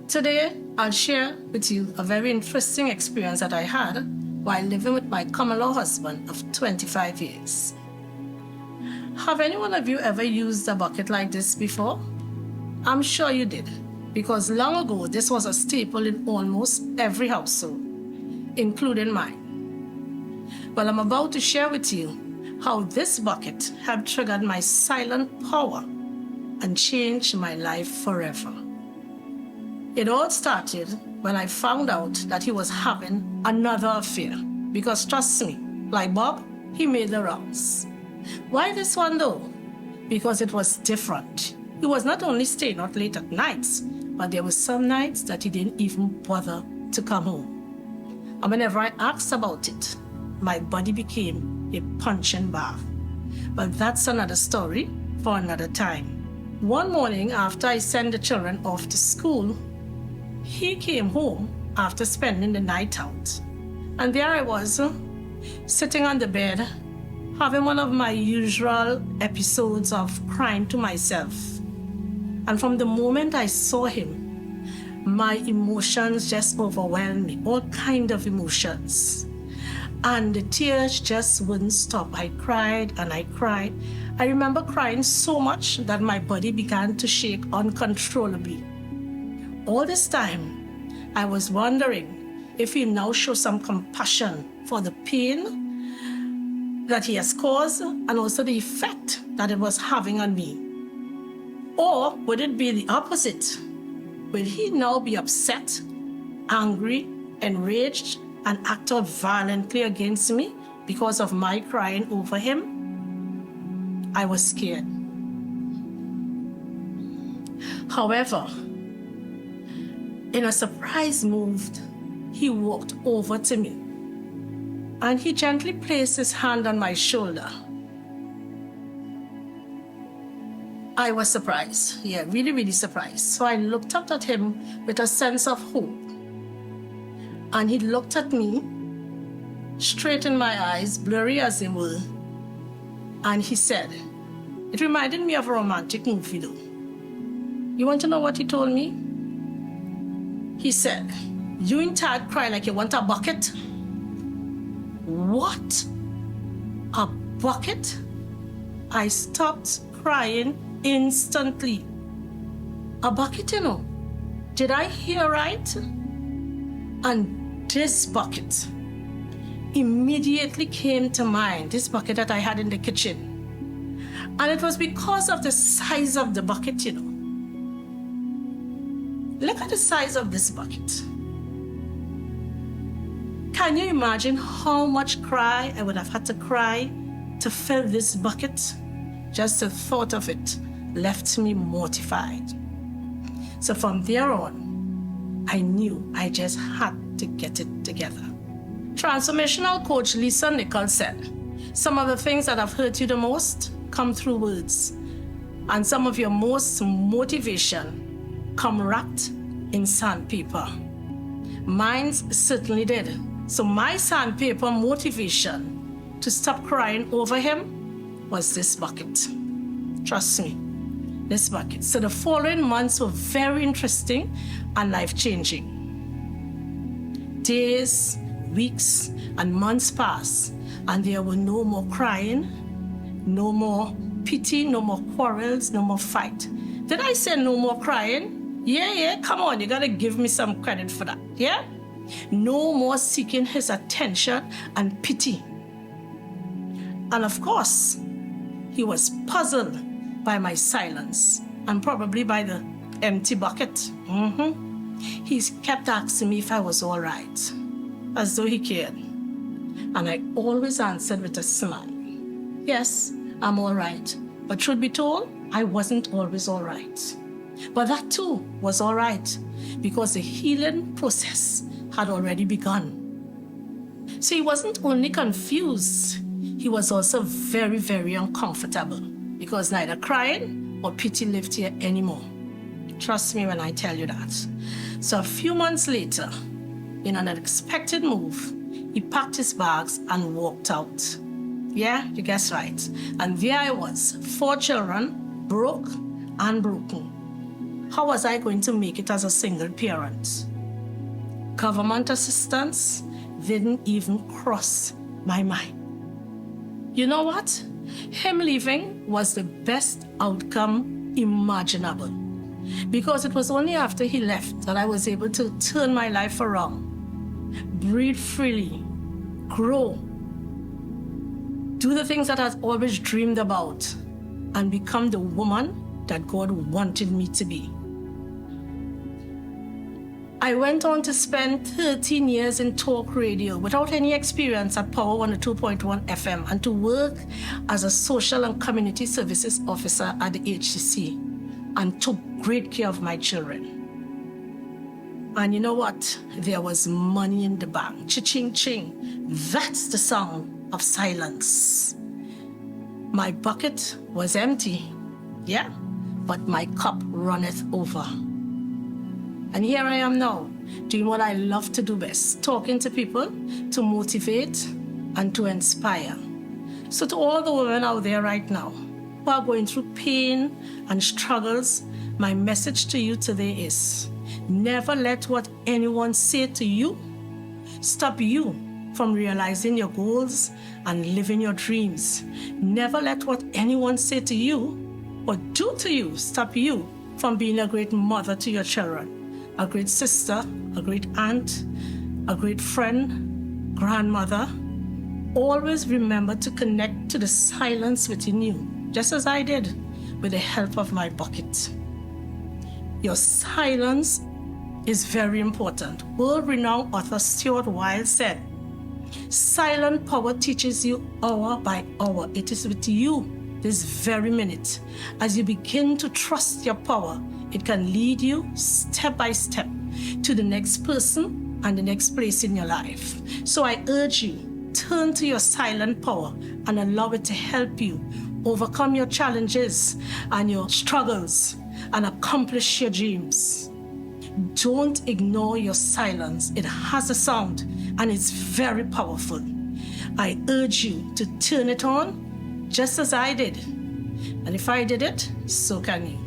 Today, I'll share with you a very interesting experience that I had while living with my common-law husband of 25 years. Have any one of you ever used a bucket like this before? I'm sure you did, because long ago this was a staple in almost every household, including mine. Well, I'm about to share with you how this bucket have triggered my silent power and changed my life forever. It all started when I found out that he was having another affair, because trust me, like Bob, he made the rounds. Why this one though? Because it was different. He was not only staying out late at nights, but there were some nights that he didn't even bother to come home. And whenever I asked about it, my body became a punching bag. But that's another story for another time. One morning after I sent the children off to school, he came home after spending the night out. And there I was, sitting on the bed, having one of my usual episodes of crying to myself. And from the moment I saw him, my emotions just overwhelmed me, all kind of emotions. And the tears just wouldn't stop. I cried and I cried. I remember crying so much that my body began to shake uncontrollably. All this time, I was wondering if he now show some compassion for the pain that he has caused and also the effect that it was having on me. Or would it be the opposite? Will he now be upset, angry, enraged, and act out violently against me because of my crying over him? I was scared. However, in a surprise move, he walked over to me and he gently placed his hand on my shoulder. I was surprised, really surprised. So I looked up at him with a sense of hope. And he looked at me, straight in my eyes, blurry as they were, and he said, it reminded me of a romantic movie though. You want to know what he told me? He said, you ain't tired crying like you want a bucket? What? A bucket? I stopped crying instantly. A bucket, you know? Did I hear right? And this bucket immediately came to mind, this bucket that I had in the kitchen. And it was because of the size of the bucket, you know. Look at the size of this bucket. Can you imagine how much cry I would have had to cry to fill this bucket? Just the thought of it left me mortified. So from there on, I knew I just had to get it together. Transformational coach Lisa Nichols said, some of the things that have hurt you the most come through words. And some of your most motivation come wrapped in sandpaper. Mine certainly did. So my sandpaper motivation to stop crying over him was this bucket. Trust me, this bucket. So the following months were very interesting and life-changing. Days, weeks, and months passed, and there were no more crying, no more pity, no more quarrels, no more fight. Did I say no more crying? Yeah, come on, you gotta give me some credit for that, yeah? No more seeking his attention and pity. And of course, he was puzzled by my silence and probably by the empty bucket. He kept asking me if I was all right, as though he cared. And I always answered with a smile. Yes, I'm all right. But truth be told, I wasn't always all right. But that too was all right, because the healing process had already begun. So he wasn't only confused, he was also very uncomfortable, because neither crying or pity lived here anymore. Trust me when I tell you that. So a few months later, in an unexpected move, he packed his bags and walked out. Yeah, you guessed right. And there I was, 4 children, broke and broken. How was I going to make it as a single parent? Government assistance didn't even cross my mind. You know what? Him leaving was the best outcome imaginable, because it was only after he left that I was able to turn my life around, breathe freely, grow, do the things that I've always dreamed about, and become the woman that God wanted me to be. I went on to spend 13 years in talk radio without any experience at Power 102.1 FM, and to work as a social and community services officer at the HCC, and took great care of my children. And you know what? There was money in the bank. Cha-ching, ching. That's the sound of silence. My bucket was empty, yeah, but my cup runneth over. And here I am now, doing what I love to do best, talking to people to motivate and to inspire. So to all the women out there right now who are going through pain and struggles, my message to you today is, never let what anyone say to you stop you from realizing your goals and living your dreams. Never let what anyone say to you or do to you stop you from being a great mother to your children, a great sister, a great aunt, a great friend, grandmother. Always remember to connect to the silence within you, just as I did with the help of my bucket. Your silence is very important. World-renowned author Stuart Wilde said, "Silent power teaches you hour by hour. It is with you this very minute. As you begin to trust your power, it can lead you step by step to the next person and the next place in your life." So I urge you, turn to your silent power and allow it to help you overcome your challenges and your struggles and accomplish your dreams. Don't ignore your silence. It has a sound and it's very powerful. I urge you to turn it on just as I did. And if I did it, so can you.